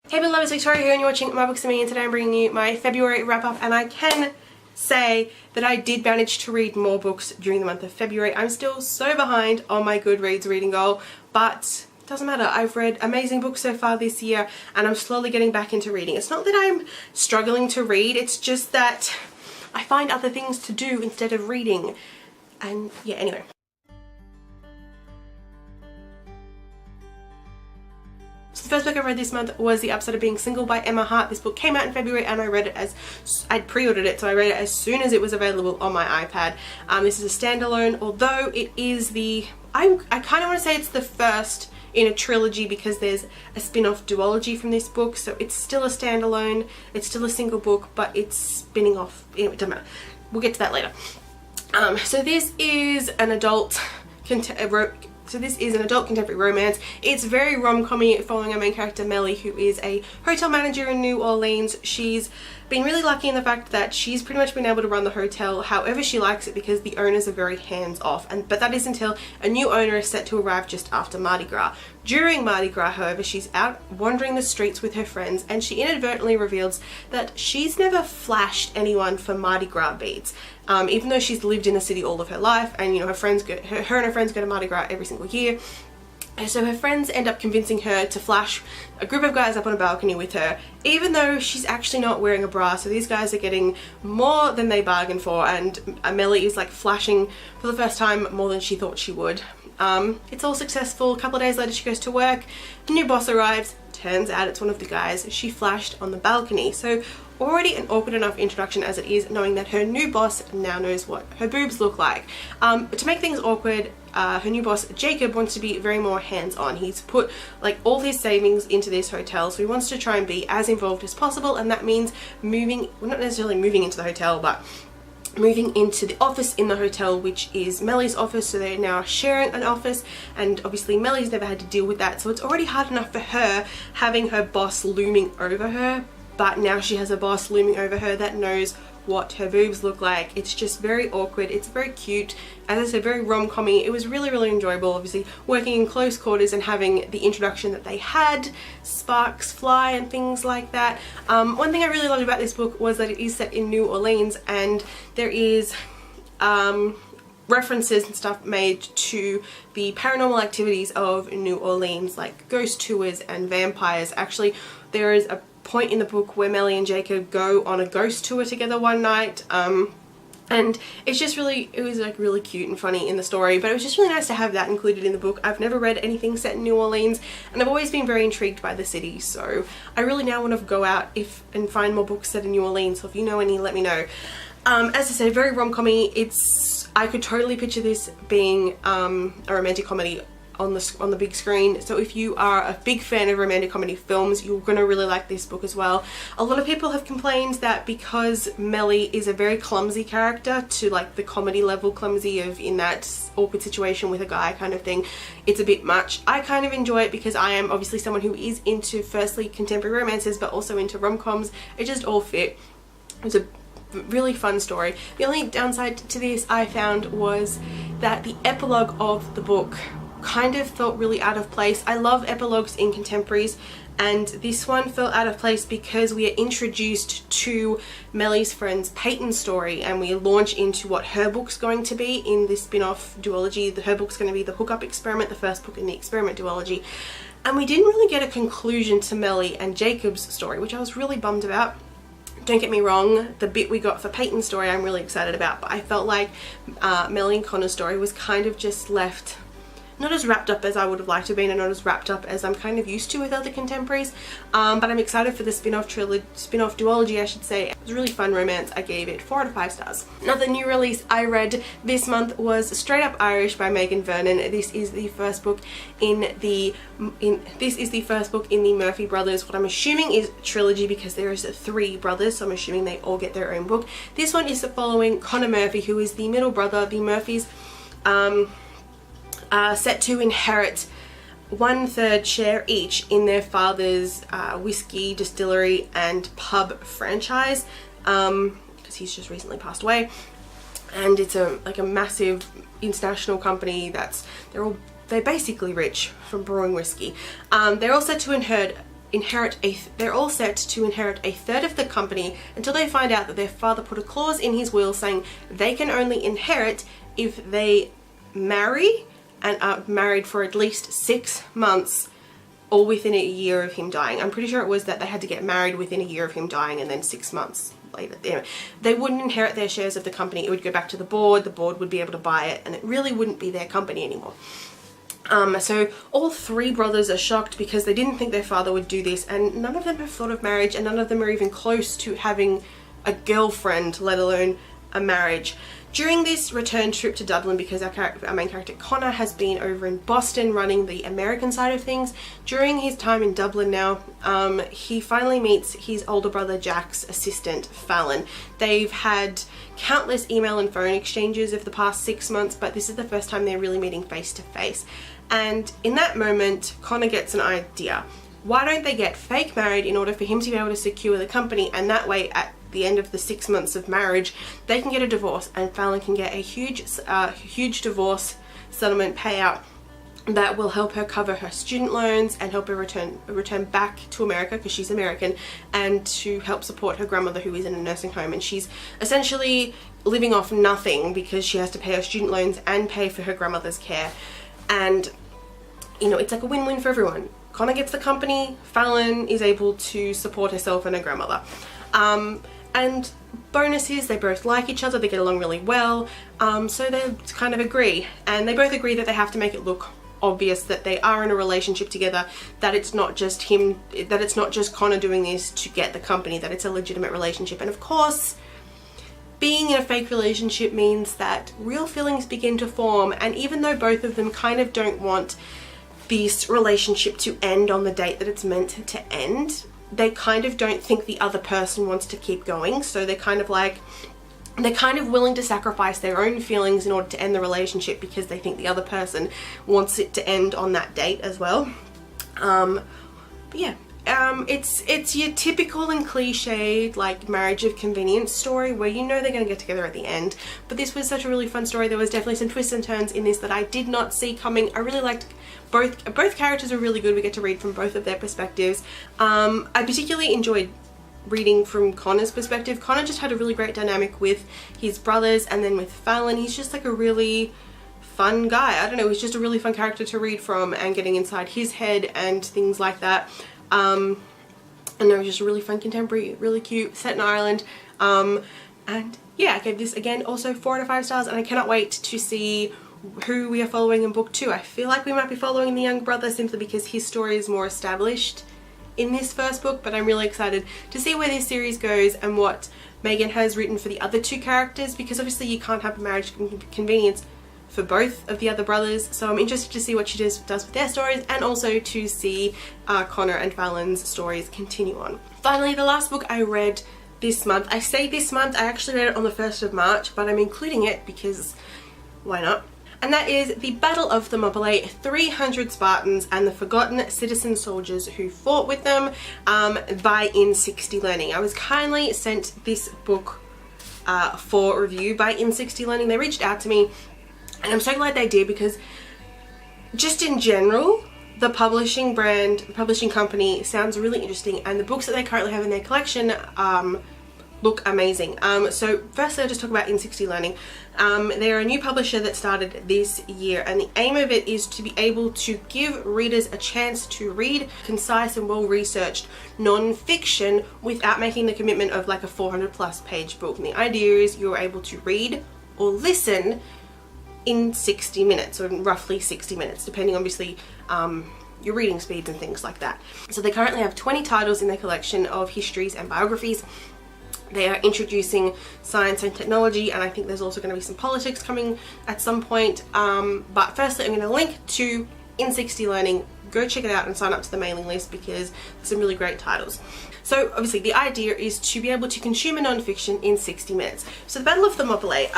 Hey beloved, it's Victoria here and you're watching My Books and Me, and today I'm bringing you my February wrap up, and I can say that I did manage to read more books during the month of February. I'm still so behind on my Goodreads reading goal, but it doesn't matter. I've read amazing books so far this year and I'm slowly getting back into reading. It's not that I'm struggling to read, it's just that I find other things to do instead of reading. And yeah, anyway. So the first book I read this month was The Upside of Being Single by Emma Hart. This book came out in February and I read it as, I'd pre-ordered it, so I read it as soon as it was available on my iPad. This is a standalone, although it is I kind of want to say it's the first in a trilogy because there's a spin-off duology from this book, so it's still a standalone, it's still a single book, but it's spinning off. Anyway, it doesn't matter. We'll get to that later. So this is an adult contemporary romance. It's very rom-com-y, following our main character Melly, who is a hotel manager in New Orleans. She's been really lucky in the fact that she's pretty much been able to run the hotel however she likes it because the owners are very hands-off, but that is until a new owner is set to arrive just after Mardi Gras. During Mardi Gras, however, she's out wandering the streets with her friends and she inadvertently reveals that she's never flashed anyone for Mardi Gras beads. Even though she's lived in the city all of her life, and you know, her and her friends go to Mardi Gras every single year. So her friends end up convincing her to flash a group of guys up on a balcony with her, even though she's actually not wearing a bra. So these guys are getting more than they bargained for, and Melly is like flashing for the first time more than she thought she would. It's all successful. A couple of days later she goes to work, a new boss arrives, turns out it's one of the guys she flashed on the balcony. So already an awkward enough introduction as it is, knowing that her new boss now knows what her boobs look like. But to make things awkward, her new boss Jacob wants to be very more hands-on. He's put like all his savings into this hotel, so he wants to try and be as involved as possible, and that means moving, well, not necessarily moving into the hotel, but moving into the office in the hotel, which is Melly's office. So they're now sharing an office, and obviously Melly's never had to deal with that, so it's already hard enough for her having her boss looming over her, but now she has a boss looming over her that knows what her boobs look like. It's just very awkward. It's very cute. As I said, very rom-com-y. It was really, really enjoyable. Obviously, working in close quarters and having the introduction that they had, sparks fly and things like that. One thing I really loved about this book was that it is set in New Orleans, and there is references and stuff made to the paranormal activities of New Orleans, like ghost tours and vampires. Actually, there is a point in the book where Melly and Jacob go on a ghost tour together one night, and it's just really, it was like really cute and funny in the story, but it was just really nice to have that included in the book. I've never read anything set in New Orleans and I've always been very intrigued by the city, so I really now want to go out and find more books set in New Orleans, so if you know any, let me know. As I said, very rom-com-y. I could totally picture this being a romantic comedy on the big screen, so if you are a big fan of romantic comedy films, you're gonna really like this book as well. A lot of people have complained that because Melly is a very clumsy character, to like the comedy level clumsy of in that awkward situation with a guy kind of thing, it's a bit much. I kind of enjoy it because I am obviously someone who is into firstly contemporary romances but also into rom-coms. It just all fit. It was a really fun story. The only downside to this I found was that the epilogue of the book kind of felt really out of place. I love epilogues in contemporaries, and this one felt out of place because we are introduced to Melly's friend's Peyton's story, and we launch into what her book's going to be in this spin-off duology. Her book's going to be the Hookup Experiment, the first book in the Experiment duology, and we didn't really get a conclusion to Melly and Jacob's story, which I was really bummed about. Don't get me wrong, the bit we got for Peyton's story I'm really excited about, but I felt like Melly and Connor's story was kind of just left not as wrapped up as I would have liked to have been, and not as wrapped up as I'm kind of used to with other contemporaries. But I'm excited for the spin-off duology, I should say. It was a really fun romance. I gave it 4 out of 5 stars. Another new release I read this month was Straight Up Irish by Megan Vernon. This is the first book in the Murphy brothers, what I'm assuming is trilogy, because there is 3 brothers, so I'm assuming they all get their own book. This one is following Connor Murphy, who is the middle brother. The Murphys set to inherit 1/3 share each in their father's whiskey distillery and pub franchise, because he's just recently passed away, and it's a massive international company that's they're basically rich from brewing whiskey. They're all set to inherit they're all set to inherit a third of the company until they find out that their father put a clause in his will saying they can only inherit if they marry and are married for at least 6 months or within a year of him dying. I'm pretty sure it was that they had to get married within a year of him dying and then 6 months later. Anyway, they wouldn't inherit their shares of the company. It would go back to the board would be able to buy it, and it really wouldn't be their company anymore. So all 3 brothers are shocked because they didn't think their father would do this, and none of them have thought of marriage, and none of them are even close to having a girlfriend, let alone a marriage. During this return trip to Dublin, because our main character Connor has been over in Boston running the American side of things, during his time in Dublin now, he finally meets his older brother Jack's assistant Fallon. They've had countless email and phone exchanges over the past 6 months, but this is the first time they're really meeting face to face. And in that moment, Connor gets an idea. Why don't they get fake married in order for him to be able to secure the company, and that way at the end of the 6 months of marriage they can get a divorce and Fallon can get a huge divorce settlement payout that will help her cover her student loans and help her return back to America, because she's American, and to help support her grandmother who is in a nursing home, and she's essentially living off nothing because she has to pay her student loans and pay for her grandmother's care. And you know, it's like a win-win for everyone. Connor gets the company, Fallon is able to support herself and her grandmother. And bonus is they both like each other, they get along really well, so they kind of agree. And they both agree that they have to make it look obvious that they are in a relationship together, that it's not just Connor doing this to get the company, that it's a legitimate relationship. And of course, being in a fake relationship means that real feelings begin to form, and even though both of them kind of don't want this relationship to end on the date that it's meant to end, they kind of don't think the other person wants to keep going, so they're kind of willing to sacrifice their own feelings in order to end the relationship because they think the other person wants it to end on that date as well. But yeah, it's your typical and cliched like marriage of convenience story where you know they're going to get together at the end. But this was such a really fun story. There was definitely some twists and turns in this that I did not see coming. I really liked both characters are really good. We get to read from both of their perspectives. I particularly enjoyed reading from Connor's perspective. Connor just had a really great dynamic with his brothers, and then with Fallon, he's just like a really fun guy. I don't know, he's just a really fun character to read from and getting inside his head and things like that. And it was just a really fun contemporary, really cute, set in Ireland. And yeah, I gave this again also 4 out of 5 stars, and I cannot wait to see who we are following in book 2. I feel like we might be following the young brother simply because his story is more established in this first book, but I'm really excited to see where this series goes and what Megan has written for the other 2 characters, because obviously you can't have a marriage convenience for both of the other brothers, so I'm interested to see what she does with their stories, and also to see Connor and Fallon's stories continue on. Finally, the last book I read this month, I say this month, I actually read it on the 1st of March, but I'm including it because why not? And that is The Battle of Thermopylae, 300 Spartans and the Forgotten Citizen Soldiers Who Fought With Them, by In60 Learning. I was kindly sent this book for review by In60 Learning. They reached out to me, and I'm so glad they did, because just in general, the publishing company sounds really interesting, and the books that they currently have in their collection look amazing. So firstly, I'll just talk about In60 Learning. They're a new publisher that started this year, and the aim of it is to be able to give readers a chance to read concise and well-researched non-fiction without making the commitment of like a 400+ page book. And the idea is you're able to read or listen in 60 minutes, or roughly 60 minutes, depending obviously your reading speeds and things like that. So they currently have 20 titles in their collection of histories and biographies. They are introducing science and technology, and I think there's also going to be some politics coming at some point. But firstly, I'm going to link to In60 Learning. Go check it out and sign up to the mailing list, because there's some really great titles. So obviously the idea is to be able to consume a non-fiction in 60 minutes. So the Battle of Thermopylae,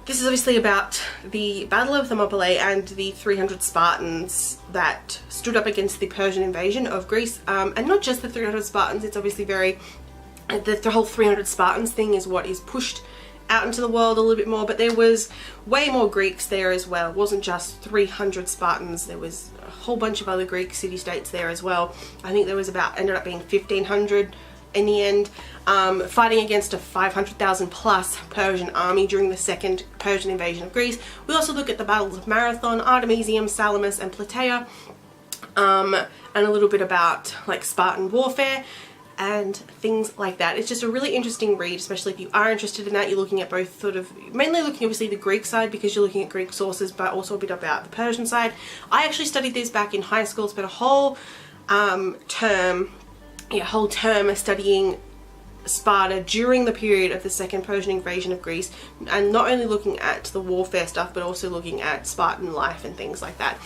this is obviously about the Battle of Thermopylae and the 300 Spartans that stood up against the Persian invasion of Greece. And not just the 300 Spartans, it's obviously very... The whole 300 Spartans thing is what is pushed out into the world a little bit more, but there was way more Greeks there as well. It wasn't just 300 Spartans, there was a whole bunch of other Greek city-states there as well. I think there was ended up being 1,500 in the end, fighting against a 500,000 plus Persian army during the second Persian invasion of Greece. We also look at the battles of Marathon, Artemisium, Salamis and Plataea, and a little bit about like Spartan warfare and things like that. It's just a really interesting read, especially if you are interested in that. You're looking at both sort of, mainly looking obviously the Greek side because you're looking at Greek sources, but also a bit about the Persian side. I actually studied this back in high school, spent a whole term studying Sparta during the period of the second Persian invasion of Greece, and not only looking at the warfare stuff but also looking at Spartan life and things like that.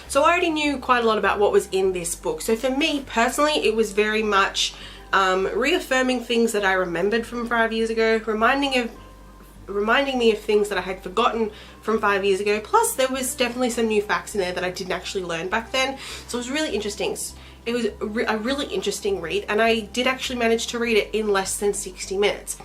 So I already knew quite a lot about what was in this book. So for me personally, it was very much reaffirming things that I remembered from 5 years ago, reminding me of things that I had forgotten from 5 years ago. Plus there was definitely some new facts in there that I didn't actually learn back then. So it was really interesting. It was a really interesting read, and I did actually manage to read it in less than 60 minutes.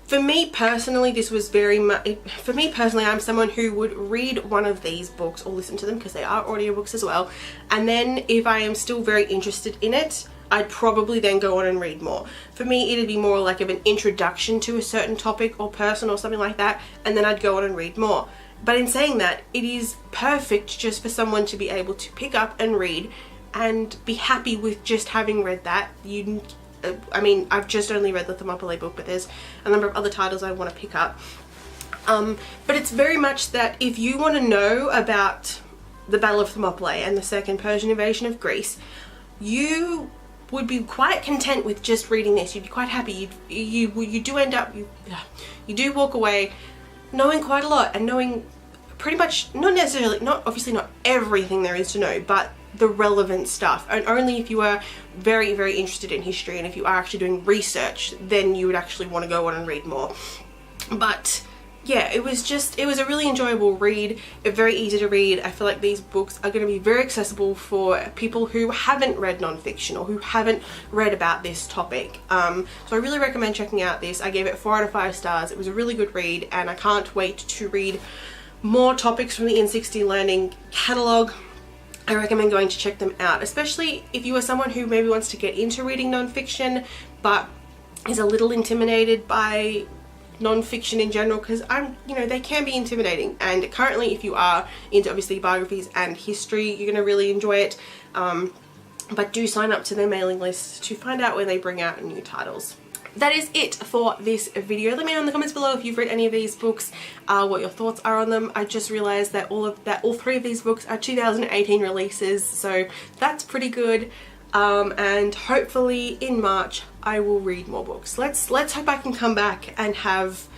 For me personally, this was very much, for me personally, I'm someone who would read one of these books or listen to them because they are audiobooks as well. And then if I am still very interested in it, I'd probably then go on and read more. For me, it'd be more like of an introduction to a certain topic or person or something like that, and then I'd go on and read more. But in saying that, it is perfect just for someone to be able to pick up and read and be happy with just having read that. I mean, I've just only read the Thermopylae book, but there's a number of other titles I want to pick up. But it's very much that if you want to know about the Battle of Thermopylae and the second Persian invasion of Greece, you would be quite content with just reading this. You'd be quite happy. You do end up, you do walk away knowing quite a lot and knowing pretty much, obviously not everything there is to know, but the relevant stuff. And only if you are very, very interested in history and if you are actually doing research, then you would actually want to go on and read more. But yeah, it was a really enjoyable read, very easy to read. I feel like these books are going to be very accessible for people who haven't read non-fiction or who haven't read about this topic. So I really recommend checking out this. I gave it 4 out of 5 stars. It was a really good read, and I can't wait to read more topics from the N60 Learning catalogue. I recommend going to check them out, especially if you are someone who maybe wants to get into reading non-fiction but is a little intimidated by non-fiction in general, because they can be intimidating. And currently, if you are into obviously biographies and history, you're going to really enjoy it. But do sign up to their mailing list to find out when they bring out new titles. That is it for this video. Let me know in the comments below if you've read any of these books, what your thoughts are on them. I just realized that all 3 of these books are 2018 releases, so that's pretty good. And hopefully in March I will read more books. Let's hope I can come back and have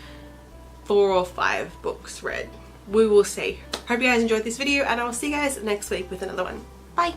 4 or 5 books read. We will see. Hope you guys enjoyed this video, and I'll see you guys next week with another one. Bye!